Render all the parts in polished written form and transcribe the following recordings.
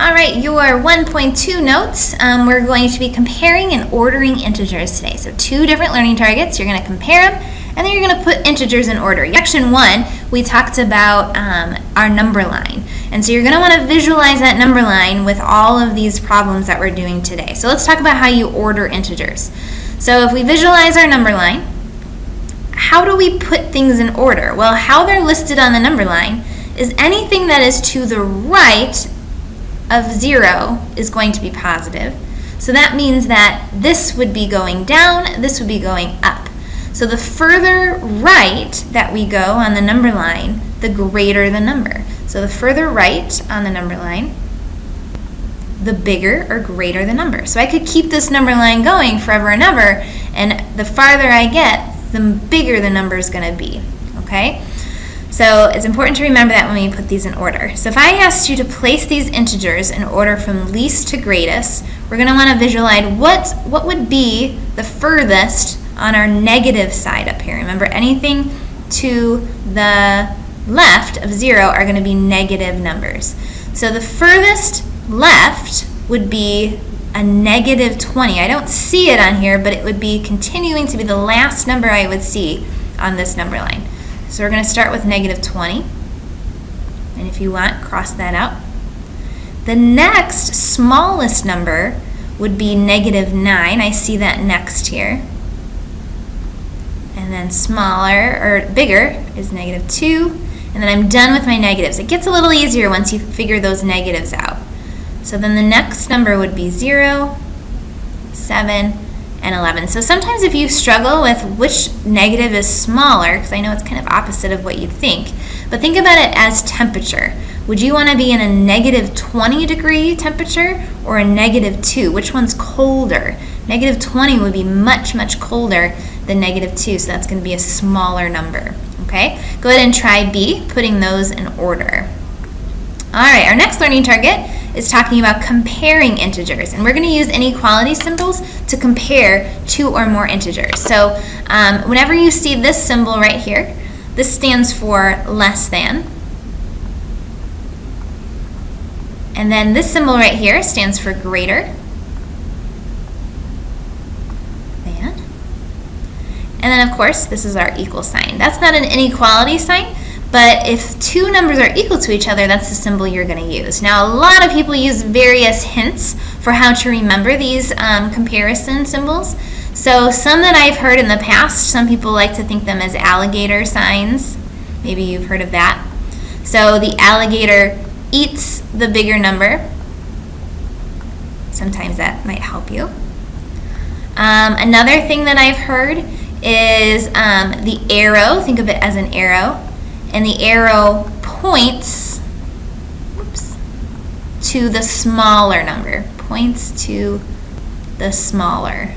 All right, your 1.2 notes, we're going to be comparing and ordering integers today. So 2 different learning targets, you're going to compare them, and then you're going to put integers in order. Section 1, we talked about our number line. And so you're going to want to visualize that number line with all of these problems that we're doing today. So let's talk about how you order integers. So if we visualize our number line, how do we put things in order? Well, how they're listed on the number line is anything that is to the right of 0 is going to be positive. So that means that this would be going down, this would be going up. So the further right that we go on the number line, the greater the number. So the further right on the number line, the bigger or greater the number. So I could keep this number line going forever and ever, and the farther I get, the bigger the number is going to be, okay? So it's important to remember that when we put these in order. So if I asked you to place these integers in order from least to greatest, we're going to want to visualize what would be the furthest on our negative side up here. Remember, anything to the left of 0 are going to be negative numbers. So the furthest left would be a negative 20. I don't see it on here, but it would be continuing to be the last number I would see on this number line. So we're going to start with negative 20. And if you want, cross that out. The next smallest number would be negative 9. I see that next here. And then smaller, or bigger, is negative 2. And then I'm done with my negatives. It gets a little easier once you figure those negatives out. So then the next number would be 0, 7, and 11. So sometimes if you struggle with which negative is smaller, because I know it's kind of opposite of what you'd think, but think about it as temperature. Would you want to be in a negative 20 degree temperature or a negative 2? Which one's colder? Negative 20 would be much, much colder than negative 2, so that's going to be a smaller number. Okay? Go ahead and try B, putting those in order. All right, our next learning target is talking about comparing integers, and we're going to use inequality symbols to compare 2 or more integers. So whenever you see this symbol right here, this stands for less than, and then this symbol right here stands for greater than, and then of course this is our equal sign. That's not an inequality sign, but if 2 numbers are equal to each other, that's the symbol you're going to use. Now, a lot of people use various hints for how to remember these comparison symbols. So some that I've heard in the past, some people like to think them as alligator signs. Maybe you've heard of that. So the alligator eats the bigger number. Sometimes that might help you. Another thing that I've heard is the arrow. Think of it as an arrow. And the arrow points to the smaller number. Points to the smaller.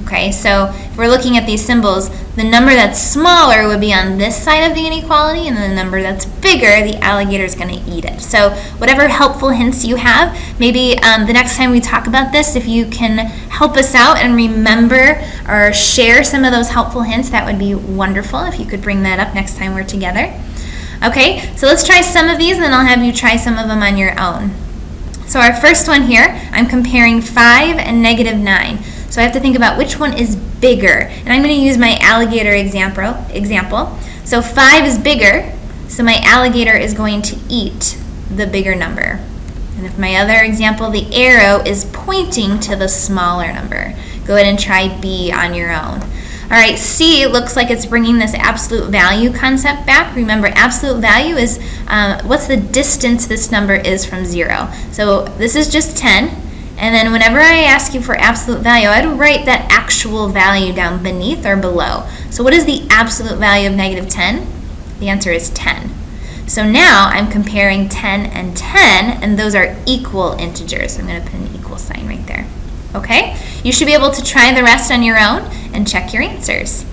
Okay, so if we're looking at these symbols, the number that's smaller would be on this side of the inequality, and the number that's bigger, the alligator is going to eat it. So whatever helpful hints you have, maybe the next time we talk about this, if you can help us out and remember or share some of those helpful hints, that would be wonderful if you could bring that up next time we're together. Okay, so let's try some of these, and then I'll have you try some of them on your own. So our first one here, I'm comparing 5 and negative 9. So I have to think about which one is bigger. And I'm going to use my alligator example. So 5 is bigger, so my alligator is going to eat the bigger number. And if my other example, the arrow is pointing to the smaller number. Go ahead and try B on your own. All right, C looks like it's bringing this absolute value concept back. Remember, absolute value is what's the distance this number is from 0. So this is just 10. And then whenever I ask you for absolute value, I'd write that actual value down beneath or below. So what is the absolute value of negative 10? The answer is 10. So now I'm comparing 10 and 10, and those are equal integers. I'm going to put an equal sign right there. Okay? You should be able to try the rest on your own and check your answers.